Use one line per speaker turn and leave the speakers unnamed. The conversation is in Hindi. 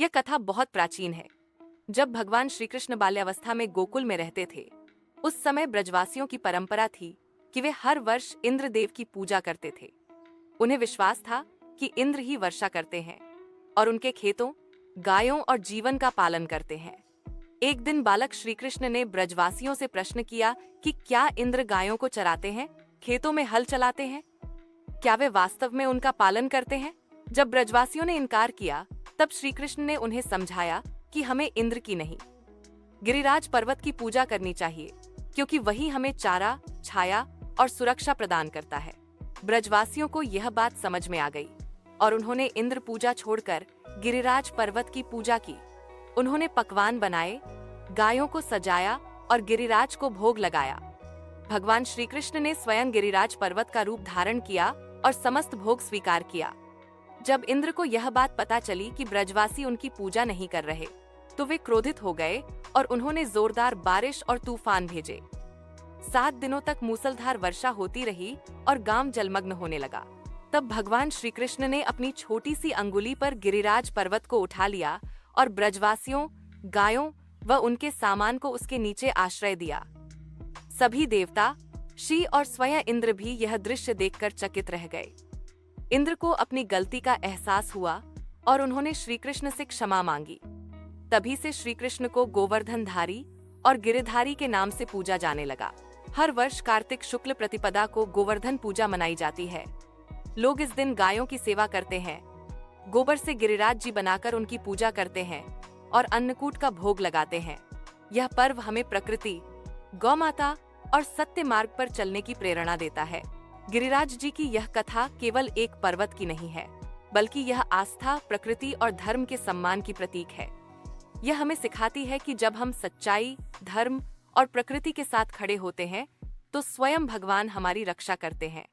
यह कथा बहुत प्राचीन है। जब भगवान श्री कृष्ण बाल्यावस्था में गोकुल में रहते थे, उस समय ब्रजवासियों की परंपरा थी कि वे हर वर्ष इंद्रदेव की पूजा करते थे। उन्हें विश्वास था कि इंद्र ही वर्षा करते हैं और उनके खेतों, गायों और जीवन का पालन करते हैं। एक दिन बालक श्री कृष्ण ने ब्रजवासियों से प्रश्न किया कि क्या इंद्र गायों को चराते हैं, खेतों में हल चलाते हैं? क्या वे वास्तव में उनका पालन करते हैं? जब ब्रजवासियों ने इनकार किया, तब श्री कृष्ण ने उन्हें समझाया कि हमें इंद्र की नहीं, गिरिराज पर्वत की पूजा करनी चाहिए, क्योंकि वही हमें चारा, छाया और सुरक्षा प्रदान करता है। ब्रजवासियों को यह बात समझ में आ गई और उन्होंने इंद्र पूजा छोड़कर गिरिराज पर्वत की पूजा की। उन्होंने पकवान बनाए, गायों को सजाया और गिरिराज को भोग लगाया। भगवान श्री कृष्ण ने स्वयं गिरिराज पर्वत का रूप धारण किया और समस्त भोग स्वीकार किया। जब इंद्र को यह बात पता चली कि ब्रजवासी उनकी पूजा नहीं कर रहे, तो वे क्रोधित हो गए और उन्होंने जोरदार बारिश और तूफान भेजे। 7 दिनों तक मूसलधार वर्षा होती रही और गांव जलमग्न होने लगा। तब भगवान श्री कृष्ण ने अपनी छोटी सी अंगुली पर गिरिराज पर्वत को उठा लिया और ब्रजवासियों, गायों व उनके सामान को उसके नीचे आश्रय दिया। सभी देवता, ऋषि और स्वयं इंद्र भी यह दृश्य देखकर चकित रह गए। इंद्र को अपनी गलती का एहसास हुआ और उन्होंने श्री कृष्ण से क्षमा मांगी। तभी से श्री कृष्ण को गोवर्धनधारी और गिरिधारी के नाम से पूजा जाने लगा। हर वर्ष कार्तिक शुक्ल प्रतिपदा को गोवर्धन पूजा मनाई जाती है। लोग इस दिन गायों की सेवा करते हैं, गोबर से गिरिराज जी बनाकर उनकी पूजा करते हैं और अन्नकूट का भोग लगाते हैं। यह पर्व हमें प्रकृति, गौ माता और सत्य मार्ग पर चलने की प्रेरणा देता है। गिरिराज जी की यह कथा केवल एक पर्वत की नहीं है, बल्कि यह आस्था, प्रकृति और धर्म के सम्मान की प्रतीक है। यह हमें सिखाती है कि जब हम सच्चाई, धर्म और प्रकृति के साथ खड़े होते हैं, तो स्वयं भगवान हमारी रक्षा करते हैं।